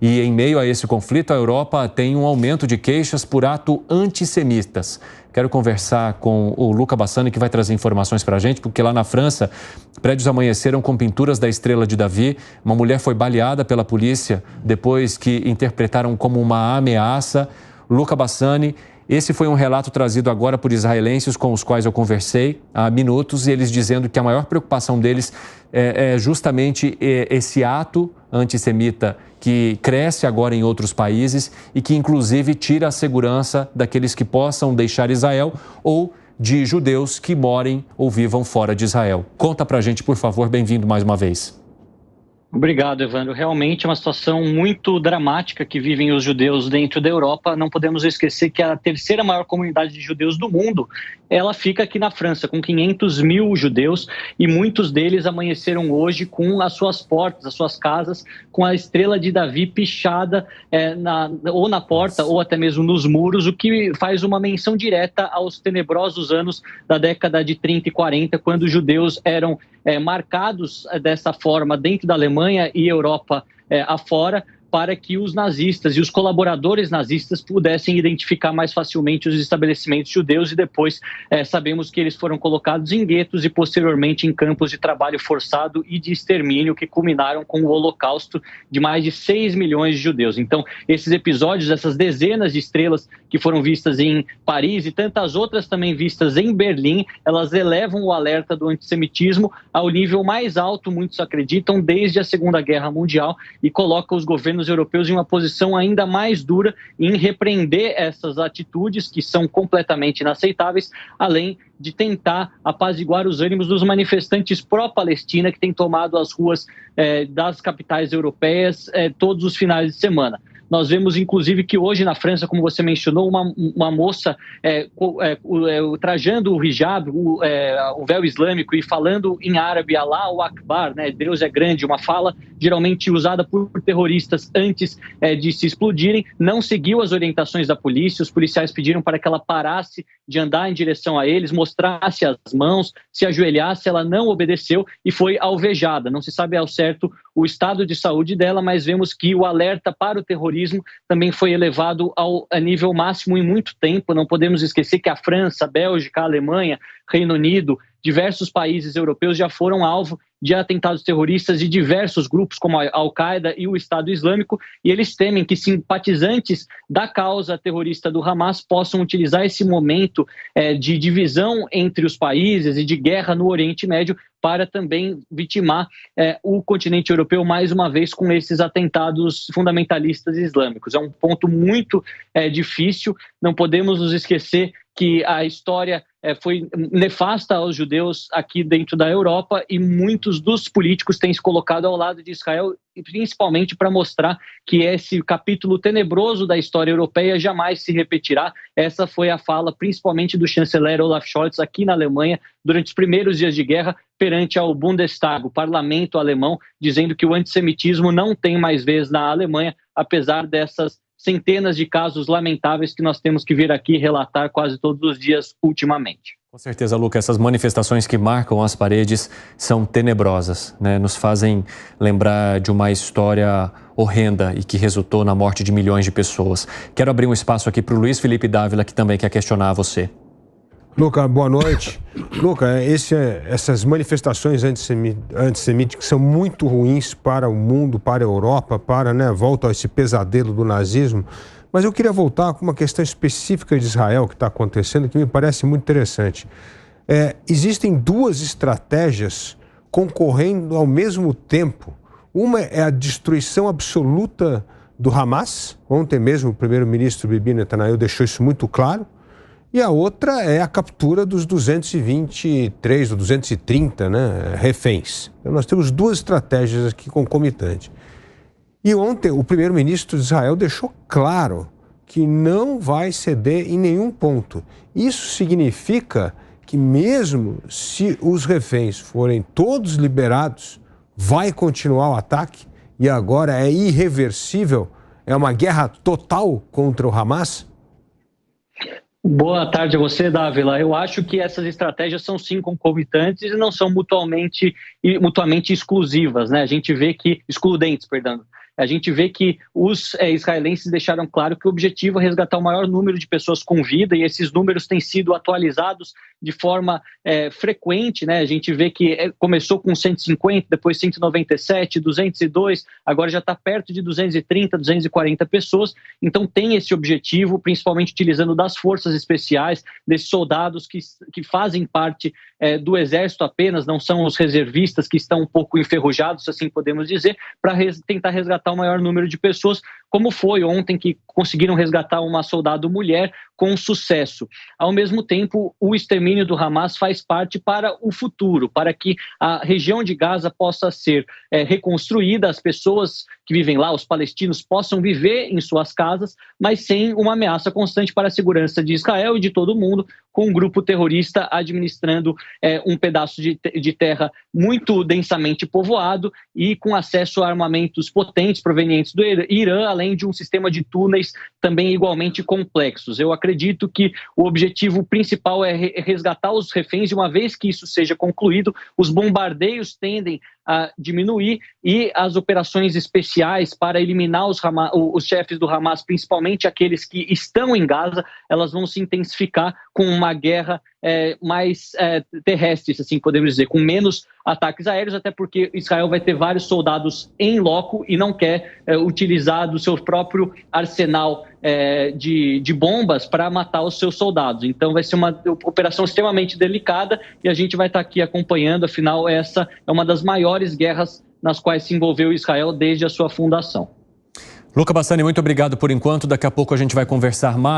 E em meio a esse conflito, a Europa tem um aumento de queixas por atos antissemitas. Quero conversar com o Luca Bassani, que vai trazer informações para a gente, porque lá na França, prédios amanheceram com pinturas da Estrela de Davi. Uma mulher foi baleada pela polícia depois que interpretaram como uma ameaça. Luca Bassani, esse foi um relato trazido agora por israelenses com os quais eu conversei há minutos, e eles dizendo que a maior preocupação deles é justamente esse ato antissemita que cresce agora em outros países e que, inclusive, tira a segurança daqueles que possam deixar Israel ou de judeus que morem ou vivam fora de Israel. Conta pra gente, por favor, bem-vindo mais uma vez. Obrigado, Evandro. Realmente é uma situação muito dramática que vivem os judeus dentro da Europa. Não podemos esquecer que a terceira maior comunidade de judeus do mundo, ela fica aqui na França, com 500 mil judeus, e muitos deles amanheceram hoje com as suas portas, as suas casas, com a Estrela de Davi pichada ou na porta ou até mesmo nos muros, o que faz uma menção direta aos tenebrosos anos da década de 30 e 40, quando os judeus eram marcados dessa forma dentro da Alemanha e Europa afora, para que os nazistas e os colaboradores nazistas pudessem identificar mais facilmente os estabelecimentos judeus, e depois sabemos que eles foram colocados em guetos e posteriormente em campos de trabalho forçado e de extermínio que culminaram com o holocausto de mais de 6 milhões de judeus. Então, esses episódios, essas dezenas de estrelas que foram vistas em Paris e tantas outras também vistas em Berlim, elas elevam o alerta do antissemitismo ao nível mais alto, muitos acreditam, desde a Segunda Guerra Mundial, e colocam os governos europeus em uma posição ainda mais dura em repreender essas atitudes que são completamente inaceitáveis, além de tentar apaziguar os ânimos dos manifestantes pró-Palestina que têm tomado as ruas das capitais europeias todos os finais de semana. Nós vemos, inclusive, que hoje na França, como você mencionou, uma moça trajando o hijab, o véu islâmico, e falando em árabe, Allahu Akbar, né, Deus é grande, uma fala geralmente usada por terroristas antes de se explodirem, não seguiu as orientações da polícia. Os policiais pediram para que ela parasse de andar em direção a eles, mostrasse as mãos, se ajoelhasse. Ela não obedeceu e foi alvejada. Não se sabe ao certo o estado de saúde dela, mas vemos que o alerta para o terrorismo também foi elevado a nível máximo em muito tempo. Não podemos esquecer que a França, a Bélgica, a Alemanha, Reino Unido, diversos países europeus já foram alvo de atentados terroristas de diversos grupos, como a Al-Qaeda e o Estado Islâmico, e eles temem que simpatizantes da causa terrorista do Hamas possam utilizar esse momento de divisão entre os países e de guerra no Oriente Médio para também vitimar o continente europeu mais uma vez com esses atentados fundamentalistas islâmicos. É um ponto muito difícil. Não podemos nos esquecer que a história foi nefasta aos judeus aqui dentro da Europa, e muitos dos políticos têm se colocado ao lado de Israel, principalmente para mostrar que esse capítulo tenebroso da história europeia jamais se repetirá. Essa foi a fala principalmente do chanceler Olaf Scholz aqui na Alemanha durante os primeiros dias de guerra perante ao Bundestag, o parlamento alemão, dizendo que o antissemitismo não tem mais vez na Alemanha, apesar dessas centenas de casos lamentáveis que nós temos que vir aqui relatar quase todos os dias ultimamente. Com certeza, Luca, essas manifestações que marcam as paredes são tenebrosas, né? Nos fazem lembrar de uma história horrenda e que resultou na morte de milhões de pessoas. Quero abrir um espaço aqui para o Luiz Felipe Dávila, que também quer questionar você. Luca, boa noite. Luca, essas manifestações antissemitas são muito ruins para o mundo, para a Europa, volta a esse pesadelo do nazismo. Mas eu queria voltar com uma questão específica de Israel que está acontecendo, que me parece muito interessante. Existem duas estratégias concorrendo ao mesmo tempo. Uma é a destruição absoluta do Hamas. Ontem mesmo o primeiro-ministro Bibi Netanyahu deixou isso muito claro. E a outra é a captura dos 223 ou 230 reféns. Então nós temos duas estratégias aqui concomitantes. E ontem o primeiro-ministro de Israel deixou claro que não vai ceder em nenhum ponto. Isso significa que mesmo se os reféns forem todos liberados, vai continuar o ataque e agora é irreversível? É uma guerra total contra o Hamas? Boa tarde a você, Dávila. Eu acho que essas estratégias são sim concomitantes e não são mutuamente exclusivas, né? A gente vê que excludentes, perdão. A gente vê que os israelenses deixaram claro que o objetivo é resgatar o maior número de pessoas com vida, e esses números têm sido atualizados de forma frequente, né? A gente vê que começou com 150, depois 197, 202, agora já está perto de 230, 240 pessoas. Então tem esse objetivo, principalmente utilizando das forças especiais, desses soldados que fazem parte do exército apenas, não são os reservistas que estão um pouco enferrujados, se assim podemos dizer, para tentar resgatar o maior número de pessoas, como foi ontem que conseguiram resgatar uma soldado mulher com sucesso. Ao mesmo tempo, o extermínio do Hamas faz parte para o futuro, para que a região de Gaza possa ser reconstruída, as pessoas que vivem lá, os palestinos, possam viver em suas casas, mas sem uma ameaça constante para a segurança de Israel e de todo mundo, com um grupo terrorista administrando um pedaço de terra muito densamente povoado e com acesso a armamentos potentes provenientes do Irã, além de um sistema de túneis também igualmente complexos. Eu acredito que o objetivo principal é resgatar os reféns, e uma vez que isso seja concluído, os bombardeios tendem a diminuir e as operações especiais para eliminar os chefes do Hamas, principalmente aqueles que estão em Gaza, elas vão se intensificar com uma guerra mais terrestre, assim podemos dizer, com menos ataques aéreos, até porque Israel vai ter vários soldados em loco e não quer utilizar do seu próprio arsenal de bombas para matar os seus soldados. Então vai ser uma operação extremamente delicada e a gente vai estar aqui acompanhando, afinal essa é uma das maiores guerras nas quais se envolveu Israel desde a sua fundação. Luca Bassani, muito obrigado por enquanto. Daqui a pouco a gente vai conversar mais.